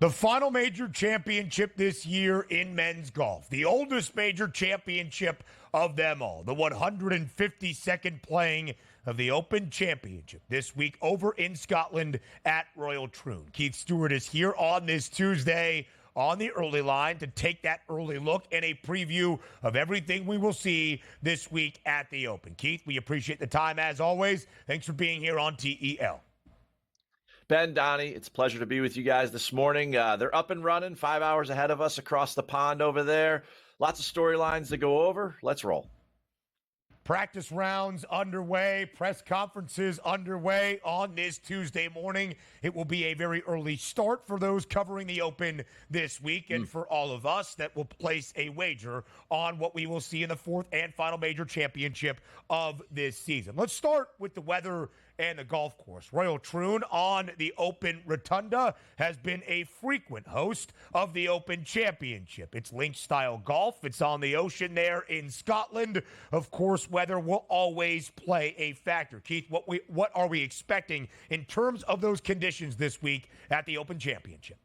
The final major championship this year in men's golf, the oldest major championship of them all, the 152nd playing of the Open Championship this week over in Scotland at Royal Troon. Keith Stewart is here on this Tuesday on the early line to take that early look and a preview of everything we will see this week at the Open. Keith, we appreciate the time as always. Thanks for being here on TEL. Ben, Donnie, it's a pleasure to be with you guys this morning. They're up and running 5 hours ahead of us across the pond over there. Lots of storylines to go over. Let's roll. Practice rounds underway, press conferences underway on this Tuesday morning. It will be a very early start for those covering the Open this week and for all of us that will place a wager on what we will see in the fourth and final major championship of this season. Let's start with the weather and the golf course. Royal Troon on the Open Rotunda has been a frequent host of the Open Championship. It's links-style golf. It's on the ocean there in Scotland. Of course, weather will always play a factor. Keith, what are we expecting in terms of those conditions this week at the Open Championship?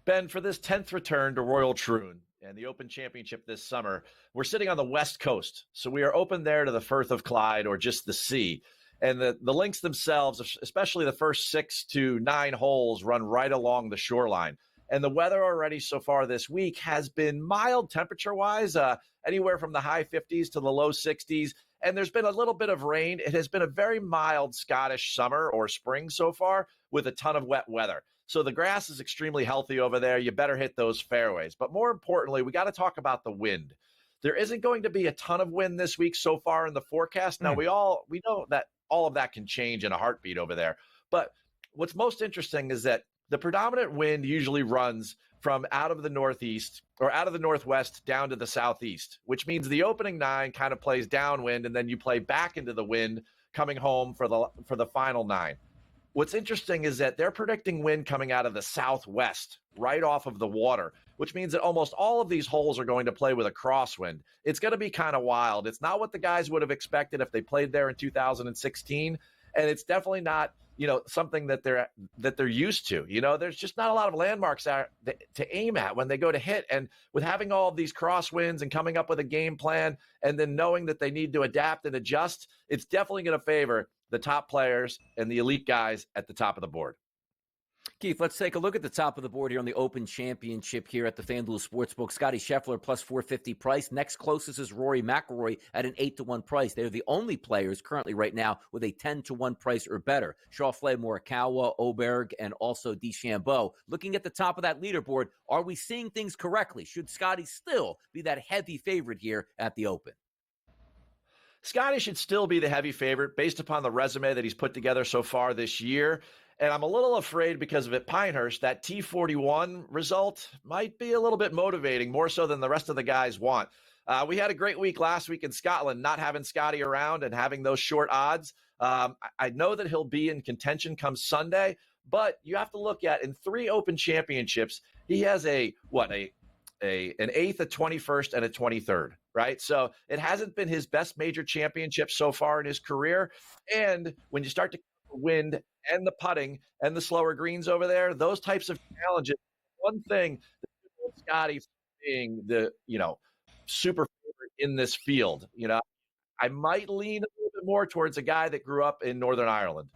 Ben, for this 10th return to Royal Troon and the Open Championship this summer, we're sitting on the West Coast. So we are open there to the Firth of Clyde or just the sea. And the links themselves, especially the first 6 to 9 holes, run right along the shoreline. And the weather already so far this week has been mild temperature-wise, anywhere from the high 50s to the low 60s. And there's been a little bit of rain. It has been a very mild Scottish summer or spring so far with a ton of wet weather. So the grass is extremely healthy over there. You better hit those fairways. But more importantly, we got to talk about the wind. There isn't going to be a ton of wind this week so far in the forecast. Now, we know that all of that can change in a heartbeat over there. But what's most interesting is that the predominant wind usually runs from out of the northeast or out of the northwest down to the southeast, which means the opening 9 kind of plays downwind, and then you play back into the wind coming home for the final 9. What's interesting is that they're predicting wind coming out of the southwest, right off of the water, which means that almost all of these holes are going to play with a crosswind. It's going to be kind of wild. It's not what the guys would have expected if they played there in 2016, and it's definitely not, something that they're used to. There's just not a lot of landmarks to aim at when they go to hit. And with having all of these crosswinds and coming up with a game plan and then knowing that they need to adapt and adjust, it's definitely going to favor the top players and the elite guys at the top of the board. Keith, let's take a look at the top of the board here on the Open Championship here at the FanDuel Sportsbook. Scottie Scheffler plus 450 price. Next closest is Rory McIlroy at an 8-1 price. They're the only players currently right now with a 10-1 price or better. Schauffele, Morikawa, Oberg, and also DeChambeau. Looking at the top of that leaderboard, are we seeing things correctly? Should Scottie still be that heavy favorite here at the Open? Scottie should still be the heavy favorite based upon the resume that he's put together so far this year. And I'm a little afraid because of at Pinehurst, that T41 result might be a little bit motivating, more so than the rest of the guys want. We had a great week last week in Scotland, not having Scottie around and having those short odds. I know that he'll be in contention come Sunday, but you have to look at in 3 Open Championships, he has an 8th, a 21st, and a 23rd, right? So it hasn't been his best major championship so far in his career. And when you start to wind and the putting and the slower greens over there, those types of challenges, one thing that Scottie being the, super favorite in this field, I might lean a little bit more towards a guy that grew up in Northern Ireland.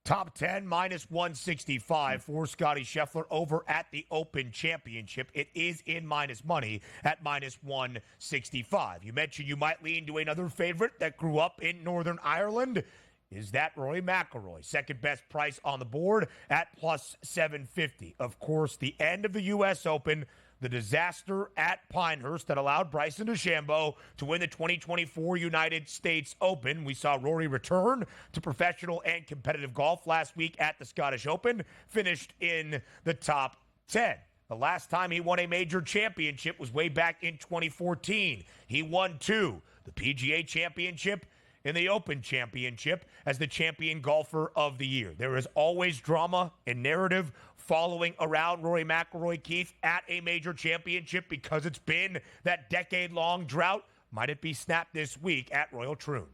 Top 10, minus 165 for Scottie Scheffler over at the Open Championship. It is in minus money at minus 165. You mentioned you might lean to another favorite that grew up in Northern Ireland. Is that Rory McIlroy? Second best price on the board at plus 750. Of course, the end of the U.S. Open, the disaster at Pinehurst that allowed Bryson DeChambeau to win the 2024 United States Open. We saw Rory return to professional and competitive golf last week at the Scottish Open, finished in the top 10. The last time he won a major championship was way back in 2014. He won 2, the PGA Championship and the Open Championship as the champion golfer of the year. There is always drama and narrative following around Rory McIlroy, Keith, at a major championship because it's been that decade-long drought. Might it be snapped this week at Royal Troon?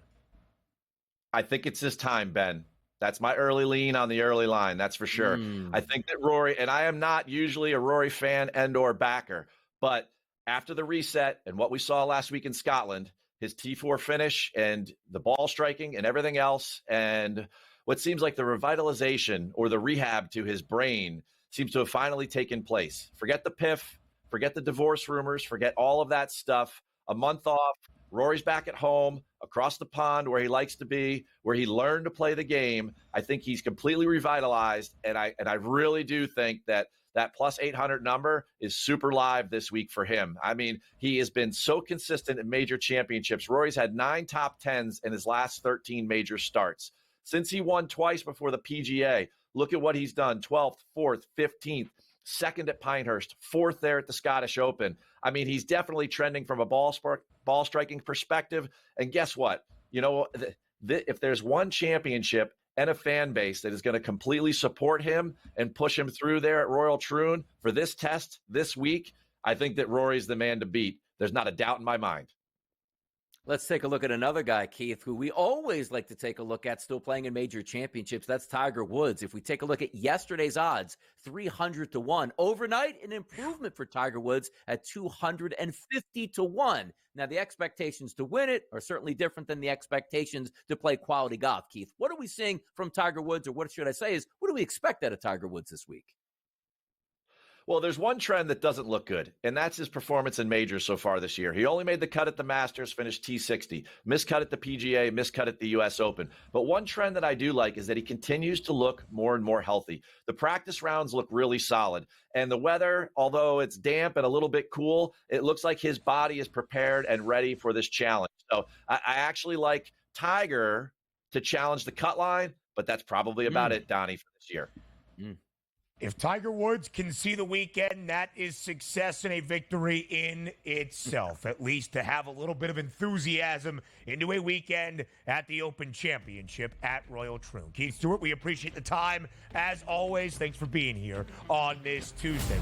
I think it's this time, Ben. That's my early lean on the early line. That's for sure. I think that Rory, and I am not usually a Rory fan and or backer, but after the reset and what we saw last week in Scotland, his T4 finish and the ball striking and everything else, and what seems like the revitalization or the rehab to his brain seems to have finally taken place. Forget the piff, forget the divorce rumors, forget all of that stuff. A month off, Rory's back at home, across the pond where he likes to be, where he learned to play the game. I think he's completely revitalized, and I really do think that plus 800 number is super live this week for him. I mean, he has been so consistent in major championships. Rory's had 9 top 10s in his last 13 major starts. Since he won twice before the PGA, look at what he's done: 12th, 4th, 15th, second at Pinehurst, 4th there at the Scottish Open. I mean, he's definitely trending from a ball striking perspective. And guess what? You know, if there's one championship and a fan base that is going to completely support him and push him through there at Royal Troon for this test this week, I think that Rory's the man to beat. There's not a doubt in my mind. Let's take a look at another guy, Keith, who we always like to take a look at, still playing in major championships. That's Tiger Woods. If we take a look at yesterday's odds, 300 to 1. Overnight, an improvement for Tiger Woods at 250 to 1. Now, the expectations to win it are certainly different than the expectations to play quality golf, Keith. What are we seeing from Tiger Woods, or what should I say is, what do we expect out of Tiger Woods this week? Well, there's one trend that doesn't look good, and that's his performance in majors so far this year. He only made the cut at the Masters, finished T60, miscut at the PGA, miscut at the U.S. Open. But one trend that I do like is that he continues to look more and more healthy. The practice rounds look really solid, and the weather, although it's damp and a little bit cool, it looks like his body is prepared and ready for this challenge. So I actually like Tiger to challenge the cut line, but that's probably about it, Donnie, for this year. If Tiger Woods can see the weekend, that is success and a victory in itself, at least to have a little bit of enthusiasm into a weekend at the Open Championship at Royal Troon. Keith Stewart, we appreciate the time. As always, thanks for being here on this Tuesday.